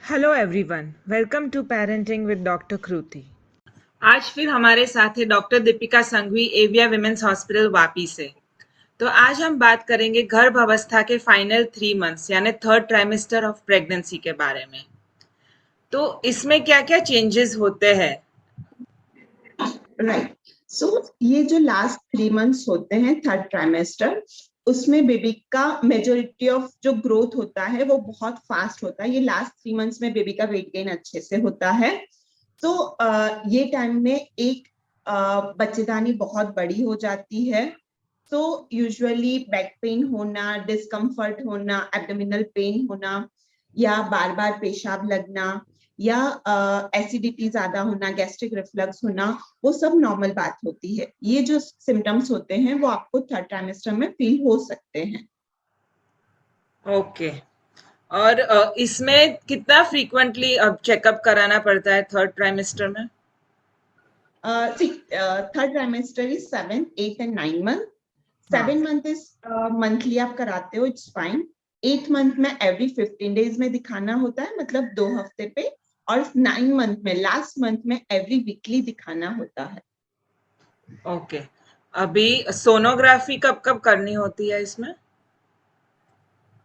Hello everyone, welcome to parenting with doctor Kriti. आज फिर हमारे साथ है doctor Deepika Sanghvi, Avia women's hospital Vapi से। तो आज हम बात करेंगे गर्भ अवस्था के फाइनल 3 मंथ्स यानी थर्ड ट्राइमेस्टर ऑफ प्रेगनेंसी के बारे में। तो इसमें क्या क्या चेंजेस होते हैं? राइट। सो ये जो लास्ट 3 मंथ्स होते हैं थर्ड ट्राइमेस्टर, उसमें बेबी का मेजोरिटी ऑफ जो ग्रोथ होता है वो बहुत फास्ट होता है। ये लास्ट 3 मंथ्स में बेबी का वेट गेन अच्छे से होता है। तो ये टाइम में एक बच्चेदानी बहुत बड़ी हो जाती है। तो यूजुअली बैक पेन होना, डिस्कम्फर्ट होना, एब्डोमिनल पेन होना या बार बार पेशाब लगना या एसिडिटी ज्यादा होना, गैस्ट्रिक रिफ्लक्स होना, वो सब नॉर्मल बात होती है। ये जो सिम्टम्स होते हैं वो आपको थर्ड ट्राइमेस्टर में फील हो सकते हैं। ओके। और इसमें कितना फ्रीक्वेंटली अब चेकअप कराना पड़ता है थर्ड ट्राइमेस्टर में? Third trimester is 7, 8 and 9 month। 7 month is monthly आप कराते हो, इट्स फाइन। 8 मंथ में एवरी 15 days में दिखाना होता है, मतलब 2 हफ्ते पे। और 9 मंथ में, लास्ट मंथ में, एवरी वीकली दिखाना होता है। ओके। अभी सोनोग्राफी कब कब करनी होती है इसमें?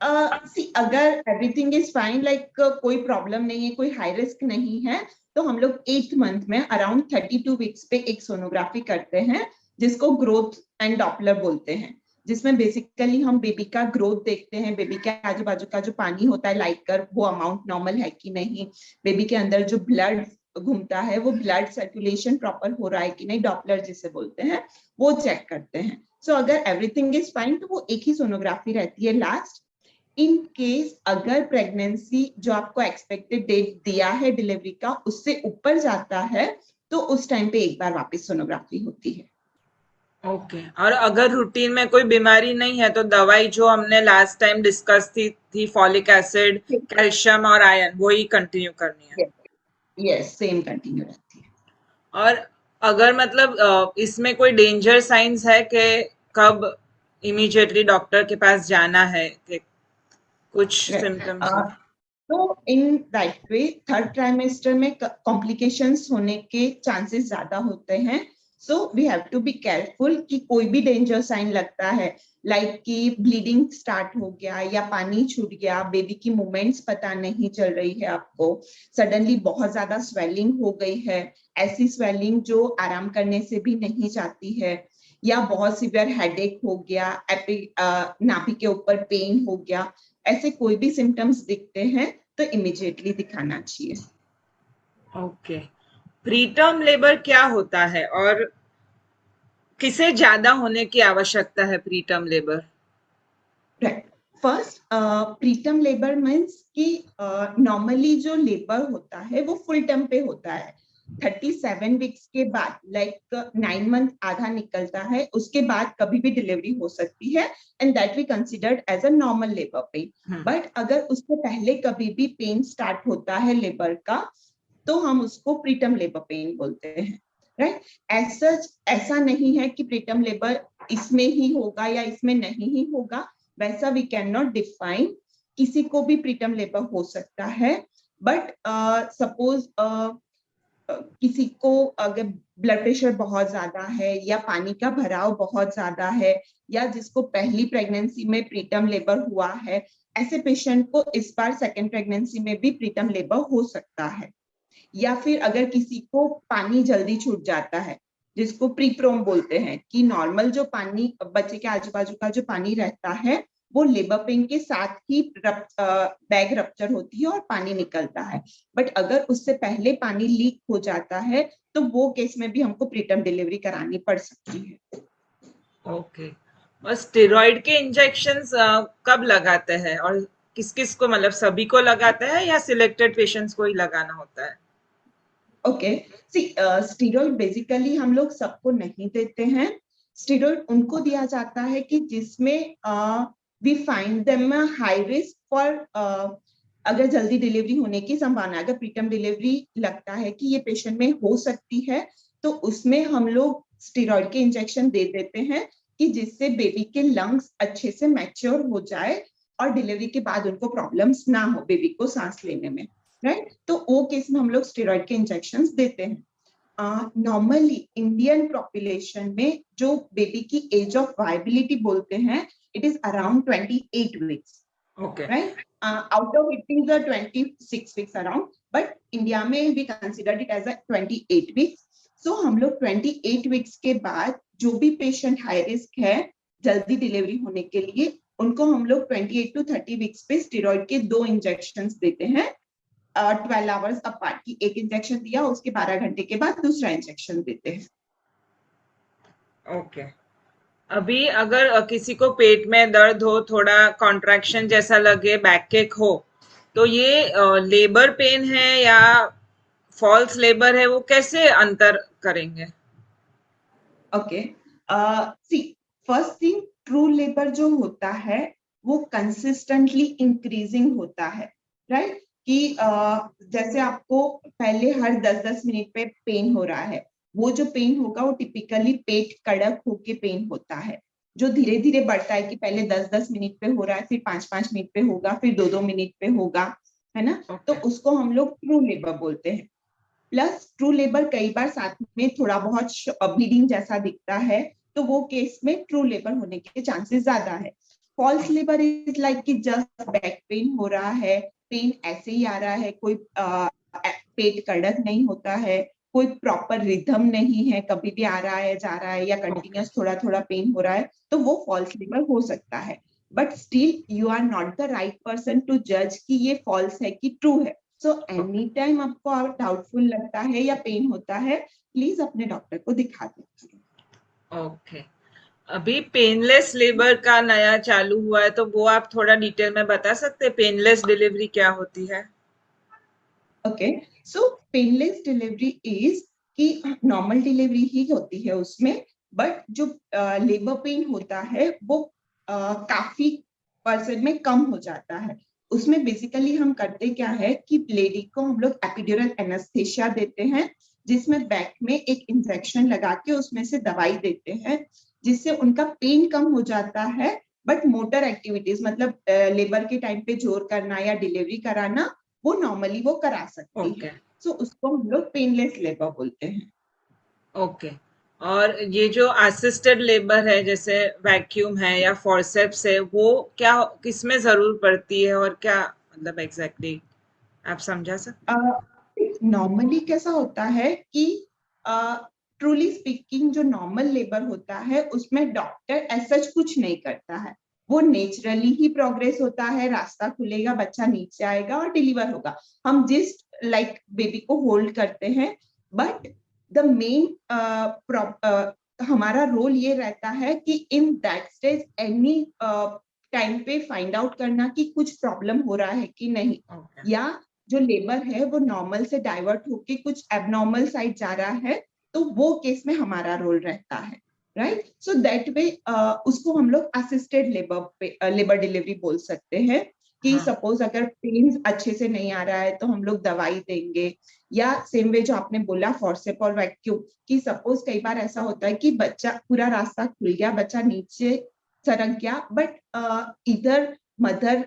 अगर एवरीथिंग इज फाइन, लाइक कोई प्रॉब्लम नहीं है, कोई हाई रिस्क नहीं है, तो हम लोग 8 मंथ में अराउंड 32 weeks पे एक सोनोग्राफी करते हैं, जिसको ग्रोथ एंड डॉपलर बोलते हैं। जिसमें बेसिकली हम बेबी का ग्रोथ देखते हैं, बेबी के आजू बाजू का जो पानी होता है लाइक कर, वो अमाउंट नॉर्मल है कि नहीं, बेबी के अंदर जो ब्लड घूमता है वो ब्लड सर्कुलेशन प्रॉपर हो रहा है कि नहीं, डॉपलर जिसे बोलते हैं, वो चेक करते हैं। सो अगर एवरीथिंग इज फाइन तो वो एक ही सोनोग्राफी रहती है लास्ट। इन केस अगर प्रेगनेंसी जो आपको एक्सपेक्टेड डेट दिया है डिलीवरी का उससे ऊपर जाता है, तो उस टाइम पे एक बार वापस सोनोग्राफी होती है। ओके। और अगर रूटीन में कोई बीमारी नहीं है तो दवाई जो हमने लास्ट टाइम डिस्कस थी फॉलिक एसिड, कैल्शियम और आयरन, वही कंटिन्यू करनी है? यस, सेम कंटिन्यू रहती है। और अगर मतलब इसमें कोई डेंजर साइंस है कि कब इमीडिएटली डॉक्टर के पास जाना है कि कुछ सिम्टम्स हो? तो in that way third trimester में कॉम्प्लिकेशंस होने के चांसेस ज्यादा होते हैं। So we have to be careful कि कोई भी डेंजर साइन लगता है, लाइक कि ब्लीडिंग स्टार्ट हो गया या पानी छूट गया, बेबी की मूवमेंट्स पता नहीं चल रही है आपको, सडनली बहुत ज्यादा स्वेलिंग हो गई है, ऐसी स्वेलिंग जो आराम करने से भी नहीं जाती है, या बहुत सीवियर हेडेक हो गया, नाभि के ऊपर पेन हो गया, ऐसे कोई भी सिम्टम्स दिखते हैं तो इमिडिएटली दिखाना चाहिए। ओके। प्रीटर्म लेबर क्या होता है और किसे ज्यादा होने की आवश्यकता है preterm labour? First, preterm labour means कि नॉर्मली जो लेबर होता है वो फुल टर्म पे होता है। 37 weeks के बाद, लाइक 9 मंथ आधा निकलता है, उसके बाद कभी भी डिलीवरी हो सकती है, and that we considered as a normal labour pain. But अगर उससे पहले कभी भी पेन स्टार्ट होता है लेबर का, तो हम उसको प्रीटर्म लेबर पेन बोलते हैं। राइट। ऐसा नहीं है कि प्रीटर्म लेबर इसमें ही होगा या इसमें नहीं ही होगा, वैसा वी कैन नॉट डिफाइन। किसी को भी प्रीटर्म लेबर हो सकता है। बट सपोज किसी को अगर ब्लड प्रेशर बहुत ज्यादा है या पानी का भराव बहुत ज्यादा है, या जिसको पहली प्रेगनेंसी में प्रीटर्म लेबर हुआ है, ऐसे पेशेंट को इस बार सेकेंड प्रेगनेंसी में भी प्रीटर्म लेबर हो सकता है। या फिर अगर किसी को पानी जल्दी छूट जाता है, जिसको प्रीप्रोम बोलते हैं, कि नॉर्मल जो पानी बच्चे के आजू बाजू का जो पानी रहता है वो लेबर पेन के साथ ही बैग रप्चर होती है और पानी निकलता है। बट अगर उससे पहले पानी लीक हो जाता है तो वो केस में भी हमको प्रीटर्म डिलीवरी करानी पड़ सकती है। ओके। और स्टेरॉइड के इंजेक्शंस कब लगाते हैं और किस किस को, मतलब सभी को लगाते हैं या सिलेक्टेड पेशेंट्स को ही लगाना होता है? ओके। सी, स्टीरॉइड बेसिकली हम लोग सबको नहीं देते हैं। स्टीरॉइड उनको दिया जाता है कि जिसमें we find them high risk for, अगर जल्दी डिलीवरी होने की संभावना, अगर प्रीटर्म डिलीवरी लगता है कि ये पेशेंट में हो सकती है, तो उसमें हम लोग स्टीरॉइड के इंजेक्शन दे देते हैं, कि जिससे बेबी के लंग्स अच्छे से मैच्योर हो जाए और डिलीवरी के बाद उनको प्रॉब्लम्स ना हो बेबी को सांस लेने में। राइट। तो वो केस में हम लोग स्टेरॉइड के इंजेक्शन देते हैं। नॉर्मली इंडियन पॉपुलेशन में जो बेबी की एज ऑफ वायबिलिटी बोलते हैं, it is around 28 weeks, okay right? Out of it is a 26 weeks around, but India में we considered it as a 28 weeks. So हम लोग 28 weeks के बाद जो भी पेशेंट हाई रिस्क है जल्दी डिलीवरी होने के लिए, उनको हम लोग 28 to 30 weeks पे स्टेरॉइड के 2 इंजेक्शन देते हैं 12 आवर्स अपार्ट की। एक इंजेक्शन दिया, उसके 12 घंटे के बाद दूसरा इंजेक्शन देते हैं। ओके। अभी अगर किसी को पेट में दर्द हो, थोड़ा कॉन्ट्रैक्शन जैसा लगे, बैक एक हो, तो ये लेबर पेन है या फॉल्स लेबर है, वो कैसे अंतर करेंगे? ओके, सी, फर्स्ट थिंग, ट्रू लेबर जो होता है वो कंसिस्टेंटली इंक्रीजिंग होता है, राइट? कि जैसे आपको पहले हर 10-10 मिनट पे पेन हो रहा है, वो जो पेन होगा वो टिपिकली पेट कड़क होके पेन होता है, जो धीरे धीरे बढ़ता है कि पहले 10-10 मिनट पे हो रहा है, फिर 5-5 मिनट पे होगा, फिर 2-2 मिनट पे होगा, है ना? तो ओके। उसको हम लोग ट्रू लेबर बोलते हैं। प्लस ट्रू लेबर कई बार साथ में थोड़ा बहुत ब्लीडिंग जैसा दिखता है, तो वो केस में ट्रू लेबर होने के चांसेस ज्यादा है। फॉल्स लेबर इज लाइक कि जस्ट बैक पेन हो रहा है, पेन ऐसे ही आ रहा है, कोई पेट कड़क नहीं होता है, कोई प्रॉपर रिथम नहीं है, कभी भी आ रहा है जा रहा है, या ओके। कंटिन्यूस थोड़ा थोड़ा पेन हो रहा है, तो वो फॉल्स लेबर हो सकता है। But still you are not the right person to जज कि ये फॉल्स है कि ट्रू है। सो एनी टाइम आपको डाउटफुल लगता है या पेन होता है, प्लीज अपने डॉक्टर को दिखा दीजिए। ओके। अभी पेनलेस लेबर का नया चालू हुआ है, तो वो आप थोड़ा डिटेल में बता सकते हैं, पेनलेस डिलीवरी क्या होती है? Okay, so painless delivery is कि नॉर्मल डिलीवरी ही होती है उसमें, बट जो लेबर पेन होता है वो काफी परसेंट में कम हो जाता है। उसमें बेसिकली हम करते क्या है कि लेडी को हम लोग एपिड्यूरल एनेस्थेसिया देते हैं, जिसमें बैक में एक इंजेक्शन लगा के उसमें से दवाई देते हैं, जिससे उनका पेन कम हो जाता है। बट मोटर एक्टिविटीज मतलब लेबर के टाइम पे जोर करना या डिलीवरी कराना, वो नॉर्मली वो करा सकती है। ओके। सो उसको हम लोग पेनलेस लेबर बोलते हैं। ओके। और ये जो असिस्टेड लेबर है, जैसे वैक्यूम है या फॉरसेप्स है, वो क्या किसमें जरूर पड़ती है और क्या मतलब एग्जैक्टली आप समझा सकते नॉर्मली कैसा होता है कि ट्रूली स्पीकिंग जो नॉर्मल लेबर होता है उसमें डॉक्टर ऐसा कुछ नहीं करता है, वो नेचुरली ही प्रोग्रेस होता है, रास्ता खुलेगा, बच्चा नीचे आएगा और डिलीवर होगा। हम जिस लाइक बेबी को होल्ड करते हैं, बट द मेन हमारा रोल ये रहता है कि in that stage any time पे फाइंड आउट करना कि कुछ प्रॉब्लम हो रहा है कि नहीं, हैं? ओके। या जो लेबर है वो नॉर्मल से डाइवर्ट होके कुछ एबनॉर्मल साइड जा रहा है, तो वो केस में हमारा रोल रहता है, राइट? सो दैट वे उसको हम लोग असिस्टेड लेबर डिलीवरी बोल सकते हैं। कि हाँ। सपोज अगर पेन अच्छे से नहीं आ रहा है तो हम लोग दवाई देंगे, या सेम वे जो आपने बोला फॉर्सेप और वैक्यूम, कि सपोज कई बार ऐसा होता है कि बच्चा पूरा रास्ता खुल गया, बच्चा नीचे सरक गया, बट इधर मदर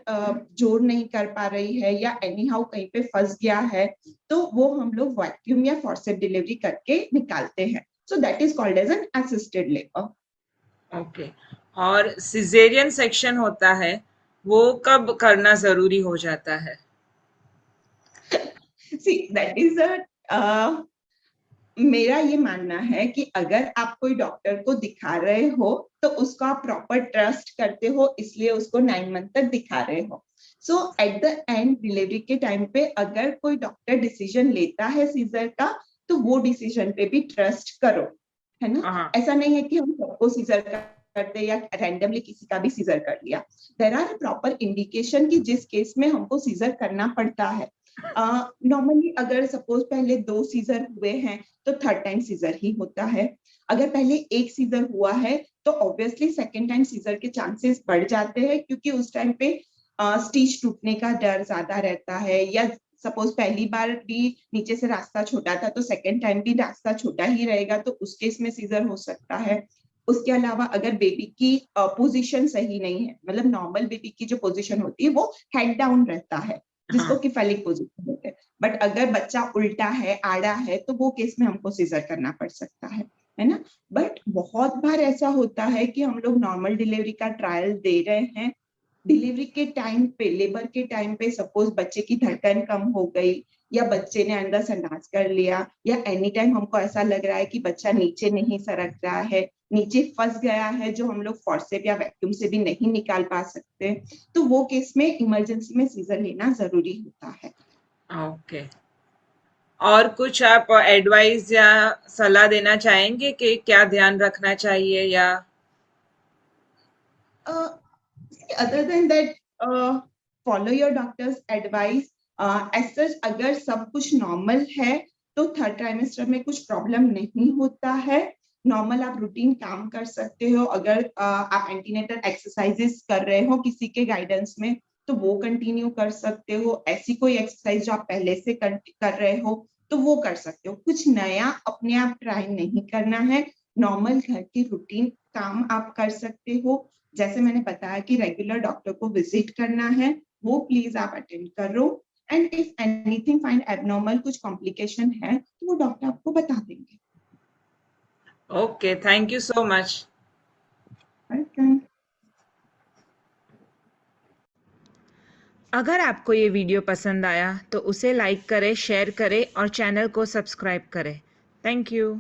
जोर नहीं कर पा रही है या एनी हाउ कहीं पे फंस गया है, तो वो हम लोग वैक्यूम या फॉर्सेप डिलीवरी करके निकालते हैं। So that is called as an assisted labour. Okay. और सिजेरियन सेक्शन होता है, वो कब करना जरूरी हो जाता है? सी दैट इज मेरा ये मानना है कि अगर आप कोई डॉक्टर को दिखा रहे हो तो उसको आप प्रॉपर ट्रस्ट करते हो, इसलिए उसको 9 मंथ तक दिखा रहे हो। सो एट द एंड डिलीवरी के टाइम पे अगर कोई डॉक्टर डिसीजन लेता है सीजर का, तो वो डिसीजन पे भी ट्रस्ट करो, है ना? हाँ। ऐसा नहीं है कि हम सबको सीजर करते या रैंडमली किसी का भी सीजर कर लिया। देयर आर प्रॉपर इंडिकेशन कि जिस केस में हमको सीजर करना पड़ता है। नॉर्मली अगर सपोज पहले 2 सीजर हुए हैं तो थर्ड टाइम सीजर ही होता है। अगर पहले एक सीजर हुआ है तो ऑब्वियसली सेकेंड टाइम सीजर के चांसेस बढ़ जाते हैं, क्योंकि उस टाइम पे स्टिच टूटने का डर ज्यादा रहता है, या सपोज पहली बार भी नीचे से रास्ता छोटा था तो सेकेंड टाइम भी रास्ता छोटा ही रहेगा, तो उस केस में सीजर हो सकता है। उसके अलावा अगर बेबी की पोजीशन सही नहीं है, मतलब नॉर्मल बेबी की जो पोजीशन होती है वो हेड डाउन रहता है, जिसको हाँ। कि फेलिक पोजीशन होते हैं, बट अगर बच्चा उल्टा है, आड़ा है, तो वो केस में हमको सीजर करना पड़ सकता है ना। बट बहुत बार ऐसा होता है कि हम लोग नॉर्मल डिलीवरी का ट्रायल दे रहे हैं, डिलीवरी के टाइम पे, लेबर के टाइम पे सपोज बच्चे की धड़कन कम हो गई, या बच्चे ने अंदर संडास कर लिया, या एनी टाइम हमको ऐसा लग रहा है कि बच्चा नीचे नहीं सरक रहा है, नीचे फंस गया है, जो हम लोग फॉर्सेप या वैक्यूम से भी नहीं निकाल पा सकते, तो वो केस में इमरजेंसी में सीजर लेना जरूरी होता है। ओके। और कुछ आप एडवाइस या सलाह देना चाहेंगे कि क्या ध्यान रखना चाहिए या? Other than that, follow your doctor's advice. As such, अगर सब कुछ नॉर्मल है तो थर्ड ट्राइमेस्टर में कुछ प्रॉब्लम नहीं होता है, नॉर्मल आप रूटीन काम कर सकते हो। अगर आप एंटीनेटल एक्सरसाइजेस कर रहे हो किसी के गाइडेंस में, तो वो कंटिन्यू कर सकते हो। ऐसी कोई एक्सरसाइज जो आप पहले से कर रहे हो तो वो कर सकते हो। कुछ नया अपने आप ट्राई नहीं करना है, नॉर्मल घर की रूटीन काम आप कर सकते हो। जैसे मैंने बताया कि रेगुलर डॉक्टर को विजिट करना है, वो प्लीज आप अटेंड करो। And if anything find abnormal, कुछ कॉम्प्लिकेशन है, तो वो डॉक्टर आपको बता देंगे। Okay, thank you so much. Welcome. अगर आपको ये वीडियो पसंद आया तो उसे लाइक करें, शेयर करें और चैनल को सब्सक्राइब करें। Thank you.